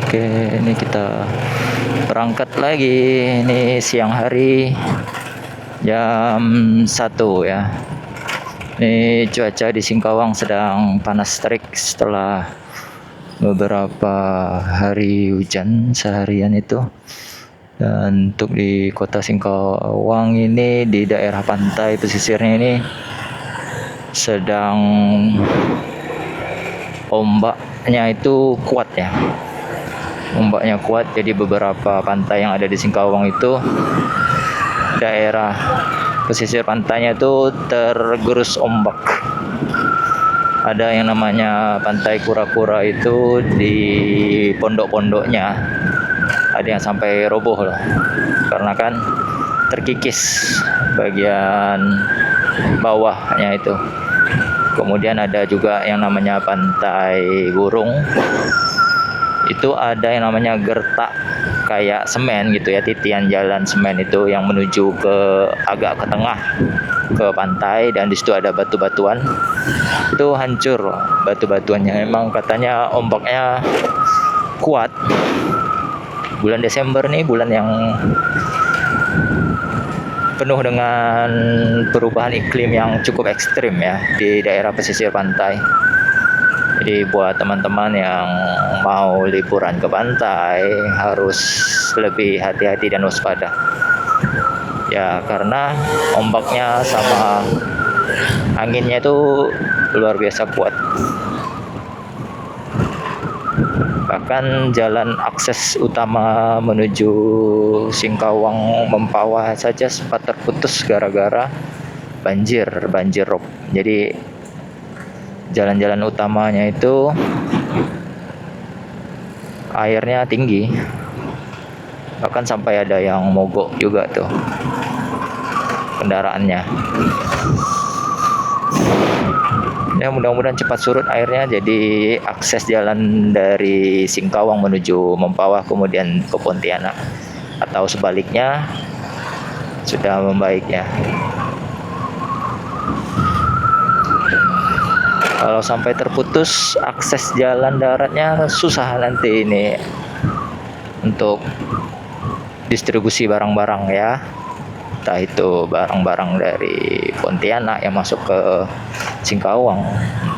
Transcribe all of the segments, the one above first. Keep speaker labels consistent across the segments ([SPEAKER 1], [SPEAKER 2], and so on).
[SPEAKER 1] Oke, ini kita berangkat lagi. Ini siang hari jam 1 ya. Ini cuaca di Singkawang sedang panas terik setelah beberapa hari hujan seharian itu. Dan untuk di kota Singkawang ini, di daerah pantai pesisirnya ini sedang ombaknya itu kuat ya. Ombaknya kuat, jadi beberapa pantai yang ada di Singkawang itu, daerah pesisir pantainya itu tergerus ombak. Ada yang namanya pantai kura-kura itu, di pondok-pondoknya ada yang sampai roboh loh, karena kan terkikis bagian bawahnya itu. Kemudian ada juga yang namanya pantai Burung, itu ada yang namanya gertak kayak semen gitu ya, titian jalan semen itu yang menuju ke agak ke tengah ke pantai, dan di situ ada batu-batuan. Itu hancur batu-batuannya. Emang katanya ombaknya kuat. Bulan Desember nih bulan yang penuh dengan perubahan iklim yang cukup ekstrim ya di daerah pesisir pantai. Jadi buat teman-teman yang mau liburan ke pantai harus lebih hati-hati dan waspada. Ya, karena ombaknya sama anginnya itu luar biasa kuat. Bahkan jalan akses utama menuju Singkawang Mempawah saja sempat terputus gara-gara banjir rob. Jadi jalan-jalan utamanya itu airnya tinggi, bahkan sampai ada yang mogok juga tuh kendaraannya. Ya, mudah-mudahan cepat surut airnya, jadi akses jalan dari Singkawang menuju Mempawah kemudian ke Pontianak atau sebaliknya sudah membaik ya. Kalau sampai terputus akses jalan daratnya, susah nanti ini untuk distribusi barang-barang ya. Entah itu barang-barang dari Pontianak yang masuk ke Singkawang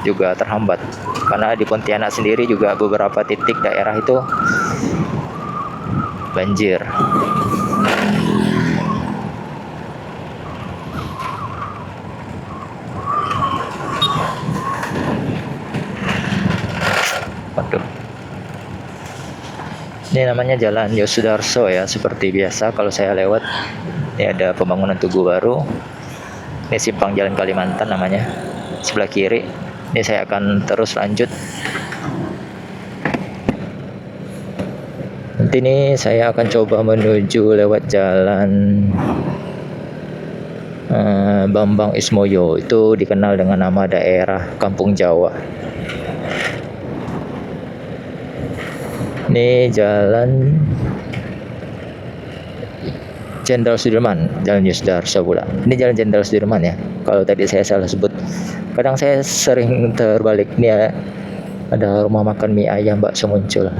[SPEAKER 1] juga terhambat. Karena di Pontianak sendiri juga beberapa titik daerah itu banjir. Waduh. Ini namanya Jalan Yosudarso ya, seperti biasa kalau saya lewat. Ini ada pembangunan tugu baru. Ini simpang Jalan Kalimantan namanya. Sebelah kiri. Ini saya akan terus lanjut. Nanti ini saya akan coba menuju lewat jalan Bambang Ismoyo. Itu dikenal dengan nama daerah Kampung Jawa. Ini jalan Jenderal Sudirman, Jalan Yosudarso pula. Ini Jalan Jenderal Sudirman ya. Kalau tadi saya salah sebut. Kadang saya sering terbalik. Ini ya, ada rumah makan mie ayam bakso muncul.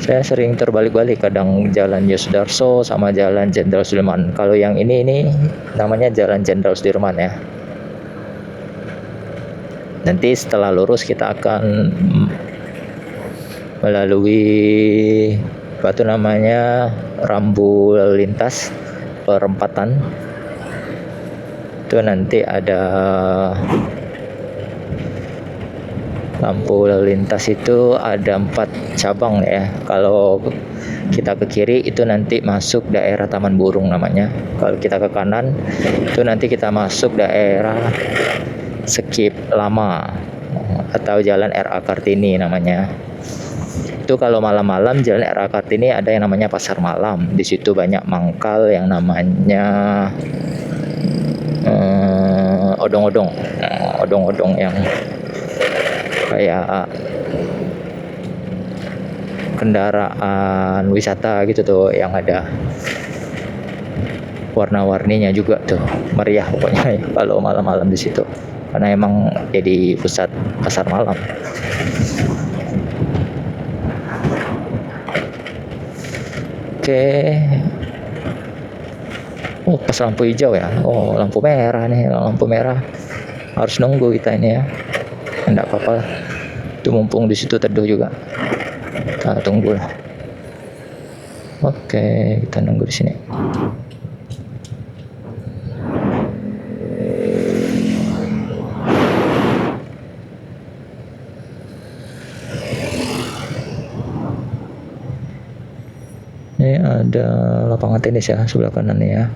[SPEAKER 1] Saya sering terbalik-balik, kadang Jalan Yosudarso sama Jalan Jenderal Sudirman. Kalau yang ini namanya Jalan Jenderal Sudirman ya. Nanti setelah lurus kita akan melalui batu namanya rambu lalu lintas perempatan. Itu nanti ada lampu lalu lintas, itu ada 4 cabang ya. Kalau kita ke kiri itu nanti masuk daerah Taman Burung namanya. Kalau kita ke kanan itu nanti kita masuk daerah Skip Lama atau Jalan RA Kartini namanya. Itu kalau malam-malam Jalan RA Kartini ada yang namanya pasar malam. Di situ banyak mangkal yang namanya odong-odong yang kayak kendaraan wisata gitu tuh, yang ada warna-warninya juga tuh, meriah pokoknya ya, kalau malam-malam di situ. Karena emang jadi pusat pasar malam. Oke. Oh, pas lampu hijau ya. Oh, lampu merah nih. Lampu merah harus nunggu kita ini ya. Enggak apa-apa lah. Itu mumpung di situ teduh juga. Kita tunggu lah. Oke, kita nunggu di sini. Ini ada lapangan tenis ya sebelah kanan ya.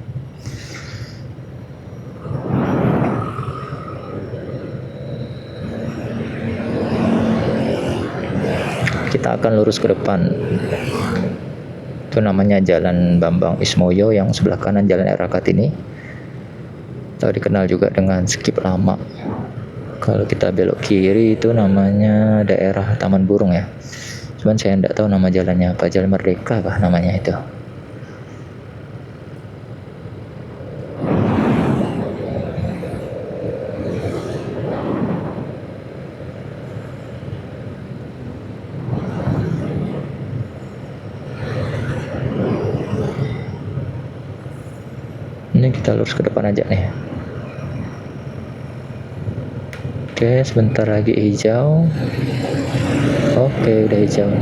[SPEAKER 1] Kita akan lurus ke depan. Itu namanya Jalan Bambang Ismoyo, yang sebelah kanan Jalan R. Kartini, atau dikenal juga dengan Skip Lama. Kalau kita belok kiri itu namanya daerah Taman Burung ya. Cuman saya tidak tahu nama jalannya apa, Jalan Merdeka kah namanya itu. Ini kita lurus ke depan aja nih. Oke, sebentar lagi hijau. Oke, udah hijau.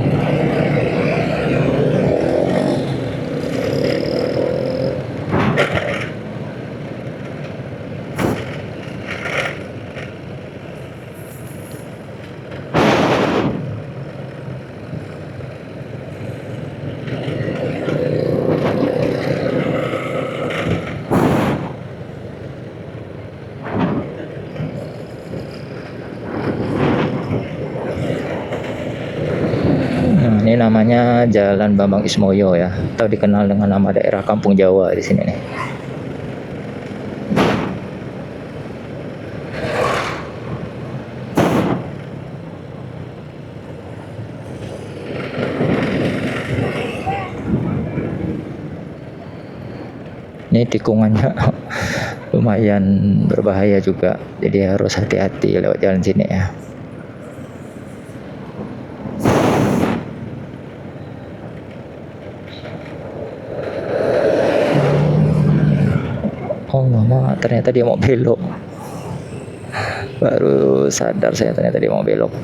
[SPEAKER 1] Ini namanya Jalan Bambang Ismoyo ya, atau dikenal dengan nama daerah Kampung Jawa di sini nih. Ini tikungannya lumayan berbahaya juga, jadi harus hati-hati lewat jalan sini ya. Oh mama, ternyata dia mau belok. Baru sadar saya ternyata dia mau belok.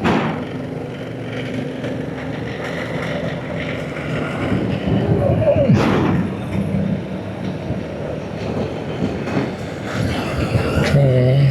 [SPEAKER 1] Oke.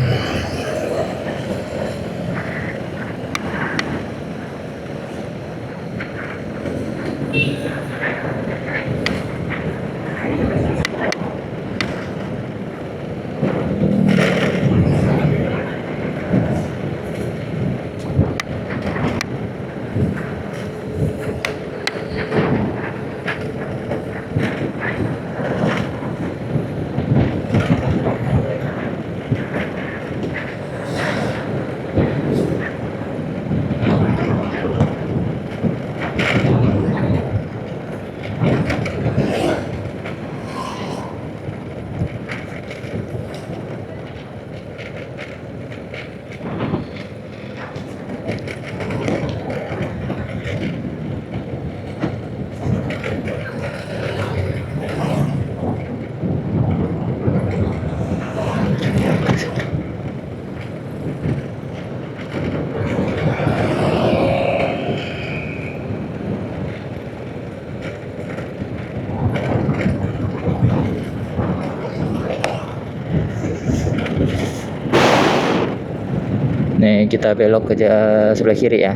[SPEAKER 1] Nih kita belok ke sebelah kiri ya.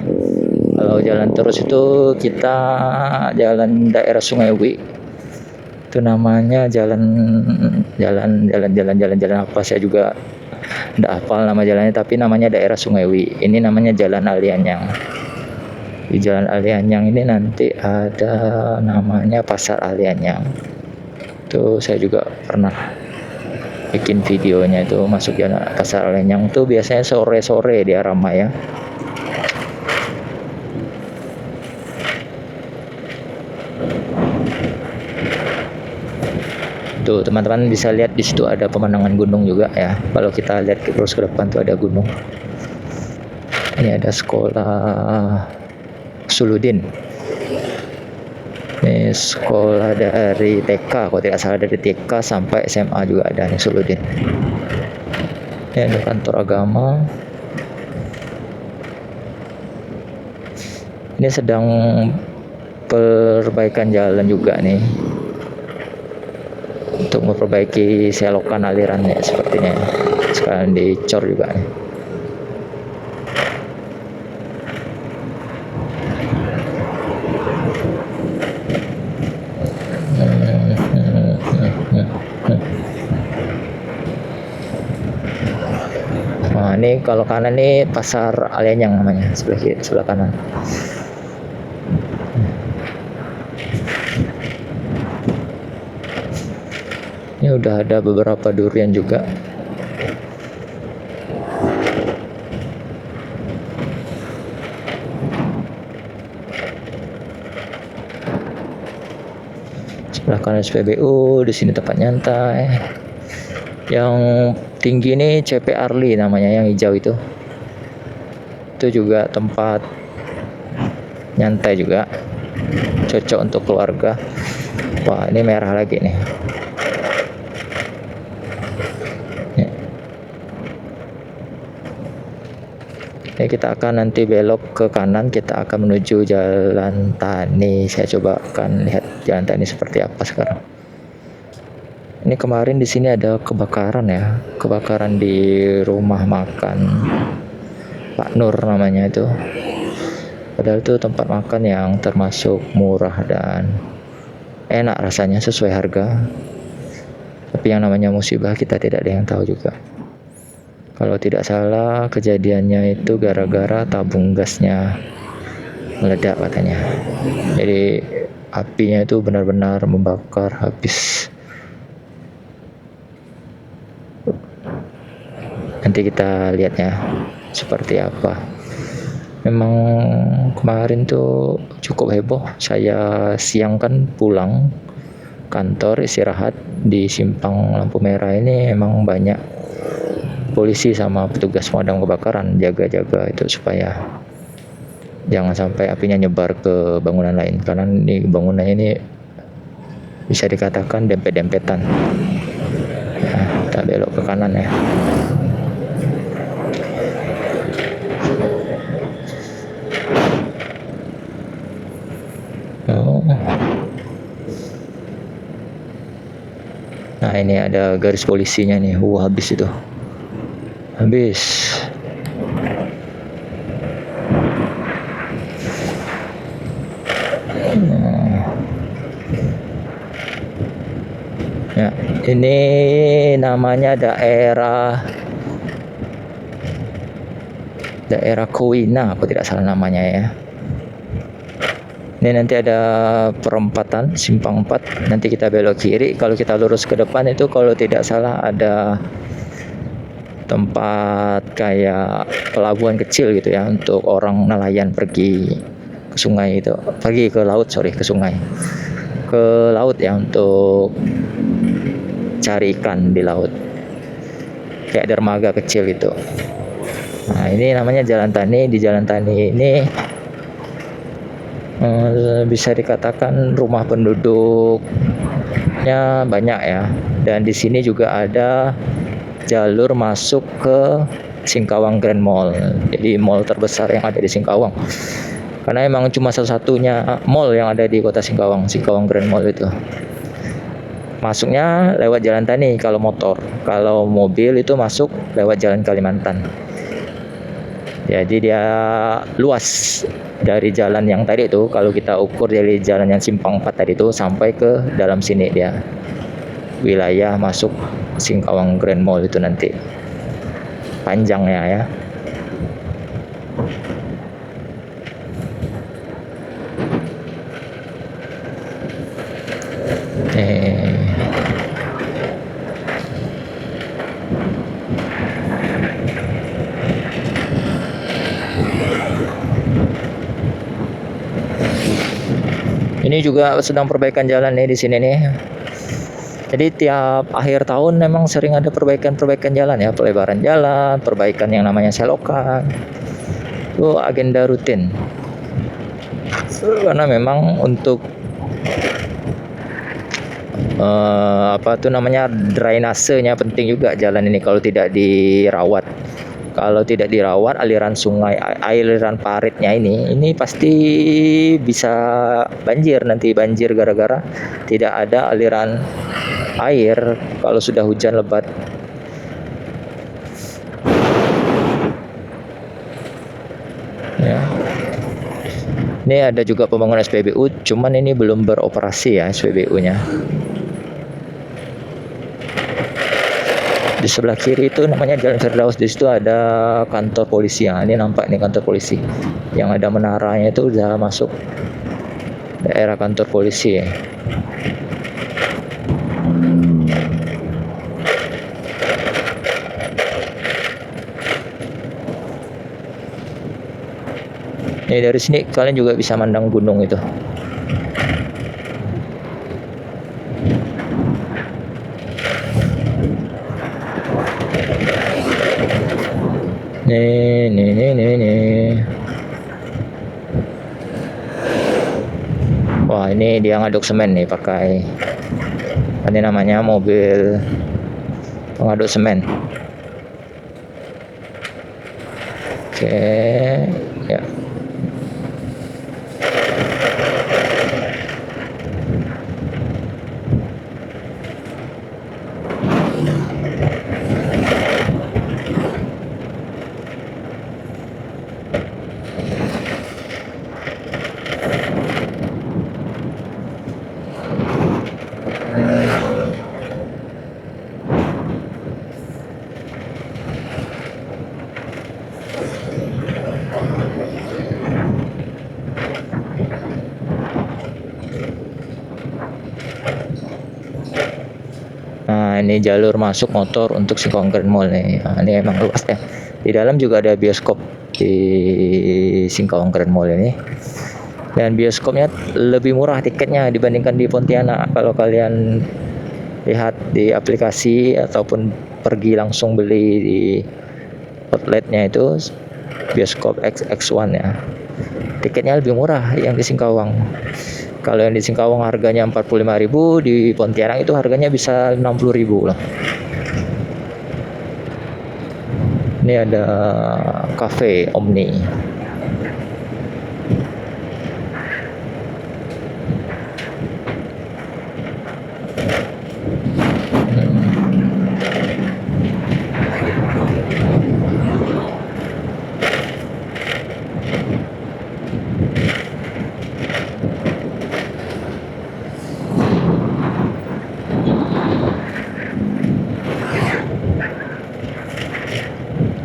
[SPEAKER 1] Kalau jalan terus itu kita jalan daerah Sungai Ubi. Itu namanya jalan apa, saya juga tidak hafal nama jalannya, tapi namanya daerah Sungai Ubi. Ini namanya Jalan Alianyang. Di Jalan Alianyang ini nanti ada namanya Pasar Alianyang. Itu saya juga pernah bikin videonya, itu masuk jalan Pasar Alianyang tuh biasanya sore-sore dia ramai ya. Tuh teman-teman bisa lihat di situ ada pemandangan gunung juga ya. Kalau kita lihat terus ke depan tuh ada gunung. Ini ada sekolah Suludin. Ini sekolah dari TK, kalau tidak salah dari TK sampai SMA juga ada nih Suludin. Ini ada kantor agama. Ini sedang perbaikan jalan juga nih, untuk memperbaiki selokan alirannya sepertinya. Sekalian dicor juga nih. Nah, ini kalau kanan nih pasar Alianyang namanya, sebelah kiri, sebelah kanan. Ini udah ada beberapa durian juga. Sebelah kanan SPBU, di sini tempat nyantai. Yang tinggi ini CP Arli namanya, yang hijau itu. Itu juga tempat nyantai juga. Cocok untuk keluarga. Wah, ini merah lagi nih. Ya, kita akan nanti belok ke kanan, kita akan menuju Jalan Tani. Saya coba akan lihat Jalan Tani seperti apa sekarang. Ini kemarin di sini ada kebakaran ya, kebakaran di rumah makan Pak Nur namanya itu. Padahal itu tempat makan yang termasuk murah dan enak rasanya, sesuai harga. Tapi yang namanya musibah kita tidak ada yang tahu juga. Kalau tidak salah kejadiannya itu gara-gara tabung gasnya meledak katanya. Jadi apinya itu benar-benar membakar habis. Nanti kita lihat ya seperti apa. Memang kemarin tuh cukup heboh. Saya siang kan pulang kantor istirahat di simpang lampu merah ini, emang banyak polisi sama petugas pemadam kebakaran jaga-jaga itu supaya jangan sampai apinya nyebar ke bangunan lain, karena ini bangunannya ini bisa dikatakan dempet-dempetan. Nah, kita belok ke kanan ya. Oh. Nah, ini ada garis polisinya nih. Habis itu. Habis. Ya, ini namanya daerah Kowina, aku tidak salah namanya ya. Ini nanti ada perempatan simpang 4, nanti kita belok kiri. Kalau kita lurus ke depan itu kalau tidak salah ada tempat kayak pelabuhan kecil gitu ya, untuk orang nelayan pergi ke sungai itu, pergi ke laut, ke sungai, ke laut ya, untuk cari ikan di laut, kayak dermaga kecil itu. Nah, ini namanya Jalan Tani. Di Jalan Tani ini bisa dikatakan rumah penduduknya banyak ya, dan di sini juga ada jalur masuk ke Singkawang Grand Mall. Jadi mall terbesar yang ada di Singkawang, karena emang cuma satu-satunya mall yang ada di kota Singkawang Grand Mall itu. Masuknya lewat Jalan Tani kalau motor, kalau mobil itu masuk lewat Jalan Kalimantan. Jadi dia luas dari jalan yang tadi itu. Kalau kita ukur dari jalan yang simpang 4 tadi itu sampai ke dalam sini, dia wilayah masuk Singkawang Grand Mall itu nanti panjangnya ya. Ini juga sedang perbaikan jalan nih di sini nih. Jadi tiap akhir tahun memang sering ada perbaikan jalan ya, pelebaran jalan, perbaikan yang namanya selokan. Itu agenda rutin. Karena memang untuk Apa tuh namanya, drainasenya penting juga jalan ini kalau tidak dirawat. Kalau tidak dirawat, aliran sungai, aliran paritnya ini pasti bisa banjir, nanti banjir gara-gara tidak ada aliran air kalau sudah hujan lebat. Ya. Ini ada juga pembangunan SPBU, cuman ini belum beroperasi ya SPBU-nya. Di sebelah kiri itu namanya Jalan Firdaus, di situ ada kantor polisi. Ya, ini nampak nih kantor polisi. Yang ada menaranya itu udah masuk daerah kantor polisi ya. Nih dari sini kalian juga bisa mandang gunung itu. Nih. Wah, ini dia ngaduk semen nih pakai, ini namanya mobil pengaduk semen. Oke, ya. Nah, ini jalur masuk motor untuk Singkawang Grand Mall nih. Nah, ini emang luas ya. Di dalam juga ada bioskop di Singkawang Grand Mall ini. Dan bioskopnya lebih murah tiketnya dibandingkan di Pontianak. Kalau kalian lihat di aplikasi ataupun pergi langsung beli di outletnya itu, bioskop XX1 ya. Tiketnya lebih murah yang di Singkawang. Kalau yang di Singkawang harganya 45.000, di Pontianak itu harganya bisa 60.000 lah. Ini ada cafe Omni.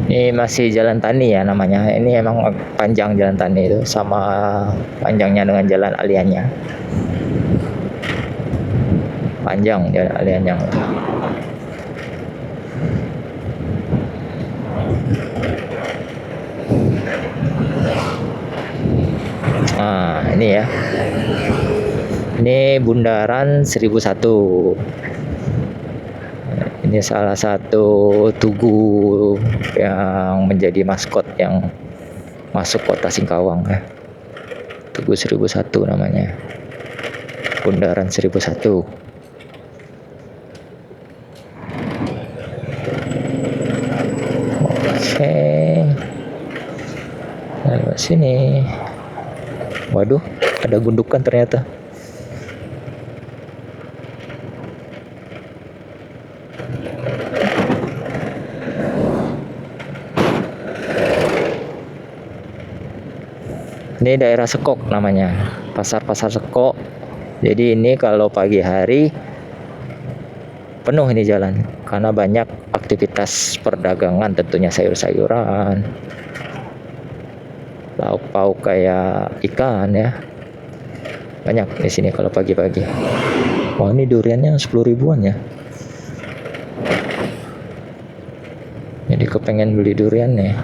[SPEAKER 1] Ini masih Jalan Tani ya namanya. Ini emang panjang Jalan Tani itu, sama panjangnya dengan Jalan Aliannya. Panjang Jalan Aliannya. Nah, ini ya. Ini Bundaran 1001. Ini salah satu tugu yang menjadi maskot yang masuk kota Singkawang ya. Tugu 1001 namanya. Bundaran 1001. Oke. Lewat sini. Waduh, ada gundukan ternyata. Ini daerah Sekok namanya, pasar Sekok. Jadi ini kalau pagi hari penuh ini jalan karena banyak aktivitas perdagangan, tentunya sayur-sayuran, lauk pauk kayak ikan ya. Banyak di sini kalau pagi-pagi. Wah, ini duriannya 10 ribuan ya. Jadi kepengen beli durian nih.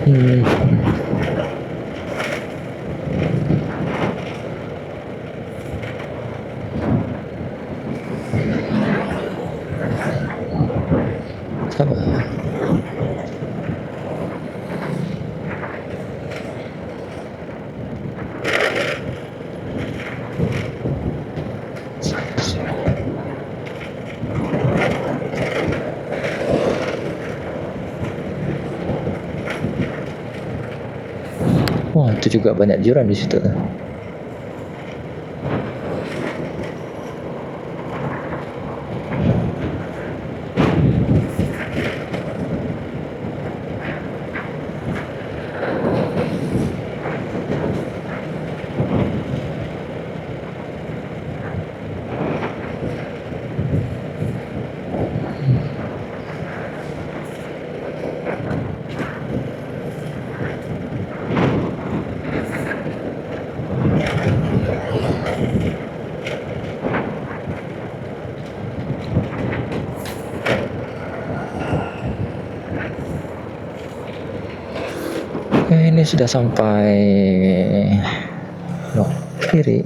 [SPEAKER 1] Hmm. Sabar. Wah, itu juga banyak jurang di situ. Oke, ini sudah sampai blok kiri.